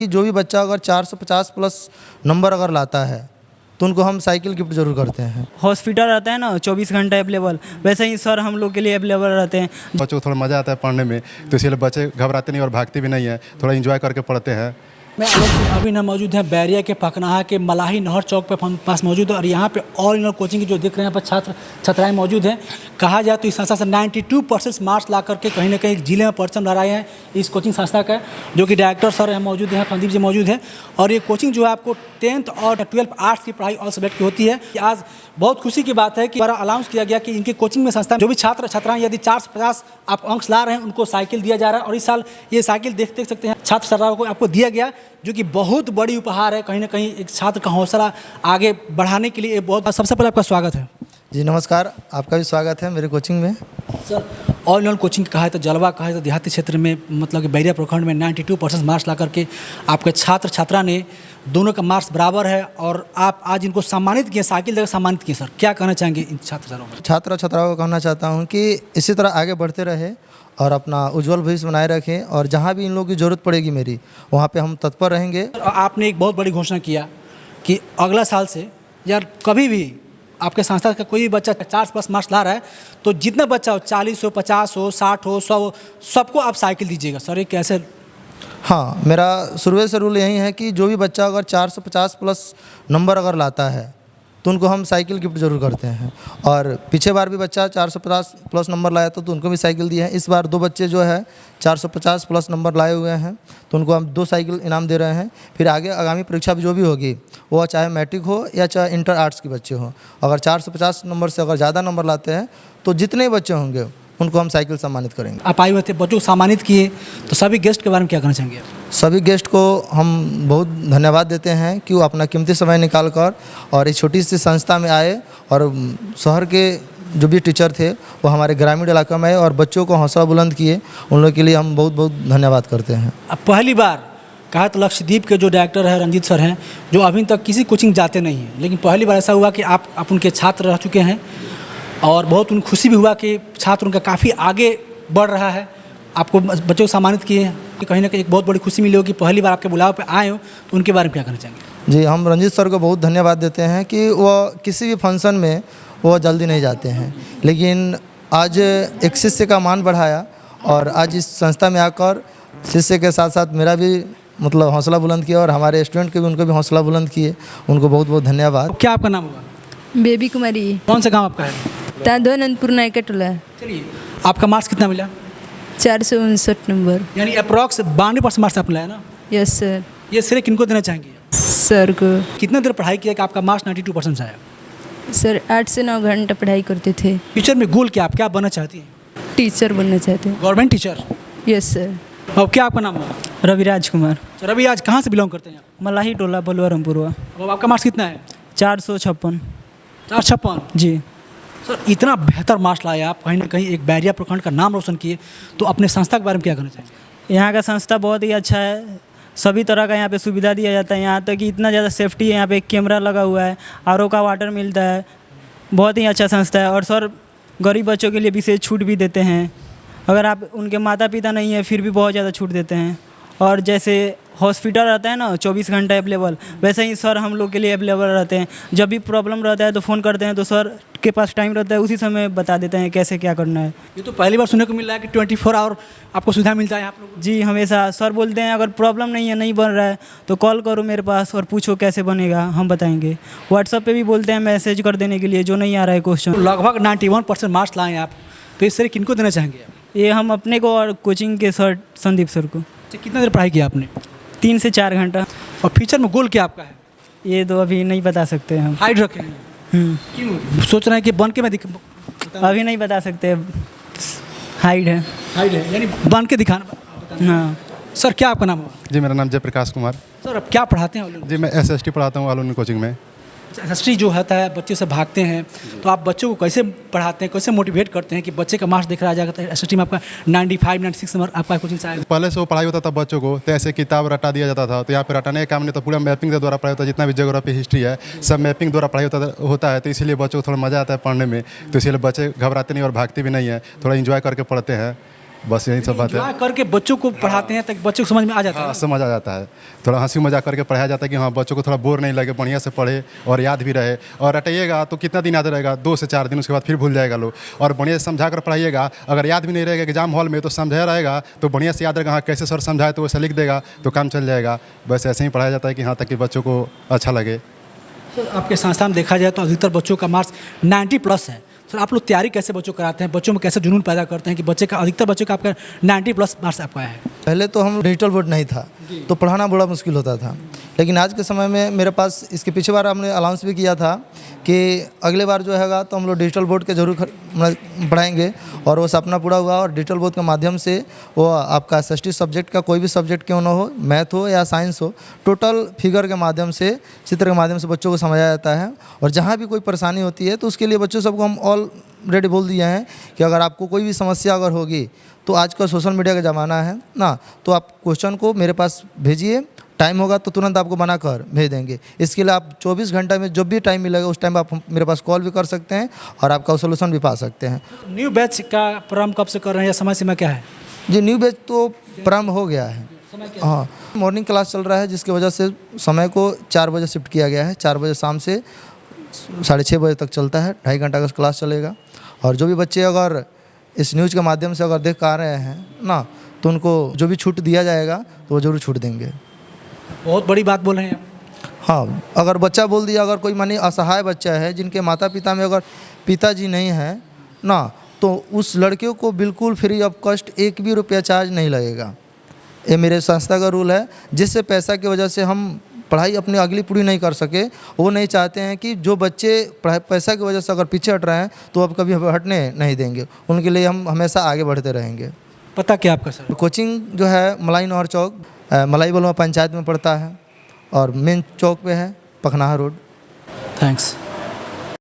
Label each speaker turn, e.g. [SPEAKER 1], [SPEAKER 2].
[SPEAKER 1] कि जो भी बच्चा अगर 450 प्लस नंबर अगर लाता है तो उनको हम साइकिल गिफ्ट जरूर करते हैं।
[SPEAKER 2] हॉस्पिटल रहता है ना 24 घंटा अवेलेबल, वैसे ही सर हम लोग के लिए अवेलेबल रहते हैं।
[SPEAKER 3] बच्चों को थोड़ा मज़ा आता है पढ़ने में, तो इसलिए बच्चे घबराते नहीं और भागते भी नहीं है, थोड़ा एंजॉय करके पढ़ते हैं।
[SPEAKER 4] मैं अभी ना मौजूद है बैरिया के पकनाहा के मलाही नहर चौक पे पास मौजूद है और यहाँ पे ऑल इन कोचिंग की जो दिख रहे हैं यहाँ पर छात्र छात्राएं मौजूद हैं। कहा जाए तो इस संस्था से 92% मार्क्स ला करके कहीं ना कहीं जिले में परचम लहराए हैं इस कोचिंग संस्था का, जो कि डायरेक्टर सर हैं मौजूद हैं, संदीप जी मौजूद हैं। और ये कोचिंग जो है आपको 10th और 12th आर्ट्स की पढ़ाई ऑल सब्जेक्ट की होती है। आज बहुत खुशी की बात है कि द्वारा अनाउंस किया गया कि इनके कोचिंग में संस्था जो भी छात्र छात्राएं यदि 450 आप अंक ला रहे हैं उनको साइकिल दिया जा रहा है। और इस साल ये साइकिल देख सकते हैं छात्र छात्राओं को आपको दिया गया, जो कि बहुत बड़ी उपहार है। कहीं ना कहीं एक छात्र का हौसला आगे बढ़ाने के लिए बहुत। सबसे पहले आपका स्वागत है
[SPEAKER 1] जी। नमस्कार, आपका भी स्वागत है मेरे कोचिंग में।
[SPEAKER 4] Sir, all in all coaching कहा है तो जलवा कहा है तो देहाती क्षेत्र में मतलब कि बैरिया प्रखंड में 92% मार्क्स ला करके आपके छात्र छात्रा ने दोनों का मार्क्स बराबर है और आप आज इनको सम्मानित किए, साइकिल देकर सम्मानित किए। सर, क्या कहना चाहेंगे इन छात्र छात्राओं को?
[SPEAKER 1] छात्र छात्राओं को कहना चाहता हूँ कि इसी तरह आगे बढ़ते रहे और अपना उज्जवल भविष्य बनाए रखें, और जहाँ भी इन लोगों की ज़रूरत पड़ेगी मेरी, वहाँ पे हम तत्पर रहेंगे।
[SPEAKER 4] आपने एक बहुत बड़ी घोषणा किया कि अगला साल से यार कभी भी आपके संस्था का कोई बच्चा 4+ मार्क्स ला रहा है तो जितना बच्चा हो 40 हो, 50 हो, 60 हो, 100 हो, सबको आप साइकिल दीजिएगा। सर, ये कैसे?
[SPEAKER 1] हाँ, मेरा शुरू से रूल यही है कि जो भी बच्चा अगर 450 प्लस नंबर अगर लाता है तो उनको हम साइकिल गिफ्ट जरूर करते हैं। और पिछले बार भी बच्चा 450 प्लस नंबर लाया तो उनको भी साइकिल दी है। इस बार 2 बच्चे जो है 450 प्लस नंबर लाए हुए हैं तो उनको हम 2 साइकिल इनाम दे रहे हैं। फिर आगे आगामी परीक्षा भी जो भी होगी, वो चाहे मैट्रिक हो या चाहे इंटर आर्ट्स के बच्चे हों, अगर 450 नंबर से अगर ज़्यादा नंबर लाते हैं तो जितने बच्चे होंगे उनको हम साइकिल सम्मानित करेंगे।
[SPEAKER 4] आप आए हुए थे, बच्चों को सम्मानित किए, तो सभी गेस्ट के बारे में क्या कहना चाहेंगे?
[SPEAKER 1] सभी गेस्ट को हम बहुत धन्यवाद देते हैं कि वो अपना कीमती समय निकाल कर और इस छोटी सी संस्था में आए, और शहर के जो भी टीचर थे वो हमारे ग्रामीण इलाका में आए और बच्चों को हौसला बुलंद किए। उन लोगों के लिए हम बहुत बहुत धन्यवाद करते हैं।
[SPEAKER 4] अब पहली बार कहा तो लक्षद्वीप के जो डायरेक्टर है रंजीत सर हैं, जो अभी तक किसी कोचिंग जाते नहीं हैं, लेकिन पहली बार ऐसा हुआ कि आप उनके छात्र रह चुके हैं और बहुत उन खुशी भी हुआ कि छात्र उनका काफ़ी आगे बढ़ रहा है। आपको बच्चों को सम्मानित किए हैं, कहीं ना कहीं एक बहुत बड़ी खुशी मिली होगी। पहली बार आपके बुलाव पे आए हो तो उनके बारे में क्या कहना चाहेंगे?
[SPEAKER 1] जी, हम रंजीत सर को बहुत धन्यवाद देते हैं कि वो किसी भी फंक्शन में वो जल्दी नहीं जाते हैं, लेकिन आज एक शिष्य का मान बढ़ाया और आज इस संस्था में आकर शिष्य के साथ साथ मेरा भी मतलब हौसला बुलंद किया और हमारे स्टूडेंट के भी उनको भी हौसला बुलंद किए। उनको बहुत बहुत धन्यवाद।
[SPEAKER 4] क्या आपका नाम होगा?
[SPEAKER 5] बेबी कुमारी।
[SPEAKER 4] कौन सा गाँव आपका है?
[SPEAKER 5] तादो अनंतपुर नायकटोला।
[SPEAKER 4] चलिए, आपका मार्क्स कितना मिला?
[SPEAKER 5] 459 नंबर।
[SPEAKER 4] यानी अप्रॉक्स 92% मार्क्स आपने लाया ना?
[SPEAKER 5] Yes sir.
[SPEAKER 4] ये श्रेय किनको देना चाहेंगे?
[SPEAKER 5] सर को।
[SPEAKER 4] कितना देर पढ़ाई किया कि आपका मार्क्स 92% आया?
[SPEAKER 5] सर 8 से 9 घंटा पढ़ाई करते थे।
[SPEAKER 4] फ्यूचर में गोल क्या, आप क्या बनना चाहती हैं?
[SPEAKER 5] टीचर बनना चाहते हैं।
[SPEAKER 4] Government teacher?
[SPEAKER 5] Yes sir.
[SPEAKER 4] और क्या आपका नाम है?
[SPEAKER 2] रविराज कुमार।
[SPEAKER 4] तो रवि, आज कहाँ से बिलोंग करते हैं?
[SPEAKER 2] मलाही टोला बलुआरामपुर।
[SPEAKER 4] अब आपका मार्क्स कितना है?
[SPEAKER 2] 456।
[SPEAKER 4] 456?
[SPEAKER 2] जी
[SPEAKER 4] सर, इतना बेहतर मार्क्स लाए आप, कहीं ना कहीं एक बैरिया प्रखंड का नाम रोशन किए, तो अपने संस्था के बारे में क्या कहना चाहेंगे?
[SPEAKER 2] यहाँ का संस्था बहुत ही अच्छा है, सभी तरह का यहाँ पे सुविधा दिया जाता है। यहाँ तक कि इतना ज़्यादा सेफ्टी है, यहाँ पे एक कैमरा लगा हुआ है, आरओ का वाटर मिलता है, बहुत ही अच्छा संस्था है। और सर गरीब बच्चों के लिए विशेष छूट भी देते हैं, अगर आप उनके माता पिता नहीं है फिर भी बहुत ज़्यादा छूट देते हैं। और जैसे हॉस्पिटल रहता है ना 24 घंटा अवेलेबल, वैसे ही सर हम लोग के लिए अवेलेबल रहते हैं। जब भी प्रॉब्लम रहता है तो फ़ोन करते हैं तो सर के पास टाइम रहता है, उसी समय बता देते हैं कैसे क्या करना है।
[SPEAKER 4] ये तो पहली बार सुनने को मिल रहा है कि 24 आवर आपको सुविधा मिलता है आप लोग।
[SPEAKER 2] जी, हमेशा सर बोलते हैं अगर प्रॉब्लम नहीं है, नहीं बन रहा है तो कॉल करो मेरे पास और पूछो कैसे बनेगा, हम बताएंगे। व्हाट्सएप पे भी बोलते हैं मैसेज कर देने के लिए जो नहीं आ रहा है क्वेश्चन।
[SPEAKER 4] तो लगभग 91% मार्क्स लाए आप, तो इस श्रेय किनको देना चाहेंगे आप?
[SPEAKER 2] ये हम अपने को और कोचिंग के सर संदीप सर को।
[SPEAKER 4] अच्छा, कितना देर पढ़ाई किया आपने?
[SPEAKER 2] 3 से 4 घंटा।
[SPEAKER 4] और फ्यूचर में गोल क्या आपका है?
[SPEAKER 2] ये तो अभी नहीं बता सकते हम।
[SPEAKER 4] हाइट रखे हैं? क्यों सोच रहे हैं कि बन के मैं
[SPEAKER 2] अभी नहीं बता सकते, हाइट है।
[SPEAKER 4] हाइट है यानी बन के दिखाना।
[SPEAKER 2] हाँ
[SPEAKER 4] सर, क्या आपका नाम है?
[SPEAKER 3] जी, मेरा नाम जयप्रकाश कुमार।
[SPEAKER 4] सर, अब क्या पढ़ाते हैं?
[SPEAKER 3] जी, मैं SST पढ़ाता हूँ ऑल इन कोचिंग में।
[SPEAKER 4] SST जो होता है बच्चे से भागते हैं, तो आप बच्चों को कैसे पढ़ाते हैं, कैसे मोटिवेट करते हैं कि बच्चे का मार्क्स दिख रहा जाएगा तो SST में आपका 95 96 नंबर आपका कोचिंग से आएगा?
[SPEAKER 3] पहले से वो पढ़ाई होता था बच्चों को, तो ऐसे किताब रटा दिया जाता था, तो यहाँ पे रटाने का काम नहीं, तो पूरा मैपिंग के द्वारा पढ़ाई होता है। जितना भी ज्योग्राफी हिस्ट्री है सब मैपिंग द्वारा पढ़ाई होता है, तो इसीलिए बच्चों को थोड़ा मज़ा आता है पढ़ने में, तो इसीलिए बच्चे घबराते नहीं और भागते भी नहीं है, थोड़ा एंजॉय करके पढ़ते हैं। बस यही सब बात है।
[SPEAKER 4] एंजॉय करके बच्चों को पढ़ाते हैं ताकि बच्चों को समझ में आ जाता है।
[SPEAKER 3] हाँ, समझ आ जाता है, थोड़ा हंसी मजाक करके पढ़ाया जाता है कि हाँ बच्चों को थोड़ा बोर नहीं लगे, बढ़िया से पढ़े और याद भी रहे। और रटाइएगा तो कितना दिन याद रहेगा, 2 से 4 दिन, उसके बाद फिर भूल जाएगा लोग। और बढ़िया से समझा कर पढ़ाइएगा, अगर याद भी नहीं रहेगा एग्जाम हॉल में तो समझाया रहेगा तो बढ़िया से याद रहेगा, हाँ कैसे सर समझाए तो वैसे लिख देगा तो काम चल जाएगा। बस ऐसे ही पढ़ाया जाता है कि हाँ ताकि बच्चों को अच्छा लगे।
[SPEAKER 4] सर आपके संस्था में देखा जाए तो अधिकतर बच्चों का मार्क्स 90+ है। सर आप लोग तैयारी कैसे बच्चों कराते हैं, बच्चों में कैसे जुनून पैदा करते हैं कि बच्चे का अधिकतर बच्चों का आपका 90+ मार्क्स आपका है?
[SPEAKER 1] पहले तो हम डिजिटल बोर्ड नहीं था तो पढ़ाना बड़ा मुश्किल होता था, लेकिन आज के समय में मेरे पास, इसके पीछे बार हमने अनाउंस भी किया था कि अगले बार जो हैगा तो हम लोग डिजिटल बोर्ड के जरूर पढ़ाएंगे। और वो सपना पूरा हुआ और डिजिटल बोर्ड के माध्यम से वो आपका SST सब्जेक्ट का कोई भी सब्जेक्ट क्यों ना हो, मैथ हो या साइंस हो, टोटल फिगर के माध्यम से, चित्र के माध्यम से बच्चों को समझाया जाता है। और जहाँ भी कोई परेशानी होती है तो उसके लिए बच्चों सबको हम ऑलरेडी बोल दिए हैं कि अगर आपको कोई भी समस्या अगर होगी तो आज का सोशल मीडिया का ज़माना है ना, तो आप क्वेश्चन को मेरे पास भेजिए, टाइम होगा तो तुरंत आपको बनाकर भेज देंगे। इसके लिए आप 24 घंटे में जब भी टाइम मिलेगा उस टाइम आप मेरे पास कॉल भी कर सकते हैं और आपका सोल्यूशन भी पा सकते हैं।
[SPEAKER 4] न्यू बैच का प्रारंभ कब से कर रहे हैं या समय सीमा क्या है?
[SPEAKER 1] जी न्यू बैच तो प्रारंभ हो गया है। हाँ, मॉर्निंग क्लास चल रहा है जिसकी वजह से समय को 4 बजे शिफ्ट किया गया है। 4 बजे शाम से 6:30 बजे तक चलता है, 2.5 घंटा का क्लास चलेगा। और जो भी बच्चे अगर इस न्यूज़ के माध्यम से अगर देख आ रहे हैं ना, तो उनको जो भी छूट दिया जाएगा तो वो ज़रूर छूट देंगे।
[SPEAKER 4] बहुत बड़ी बात बोल रहे हैं आप।
[SPEAKER 1] हाँ, अगर बच्चा बोल दिया, अगर कोई मानी असहाय बच्चा है जिनके माता पिता में अगर पिताजी नहीं हैं ना, तो उस लड़के को बिल्कुल फ्री ऑफ कॉस्ट 1 भी रुपया चार्ज नहीं लगेगा। ये मेरे संस्था का रूल है। जिससे पैसा की वजह से हम पढ़ाई अपनी अगली पूरी नहीं कर सके, वो नहीं चाहते हैं कि जो बच्चे पैसा की वजह से अगर पीछे हट रहे हैं तो अब कभी हटने नहीं देंगे। उनके लिए हम हमेशा आगे बढ़ते रहेंगे।
[SPEAKER 4] पता क्या आपका सर?
[SPEAKER 1] कोचिंग जो है मलाई नहर चौक, मलाई बलुआ पंचायत में पड़ता है और मेन चौक पे है, पखनाहा रोड।
[SPEAKER 4] थैंक्स।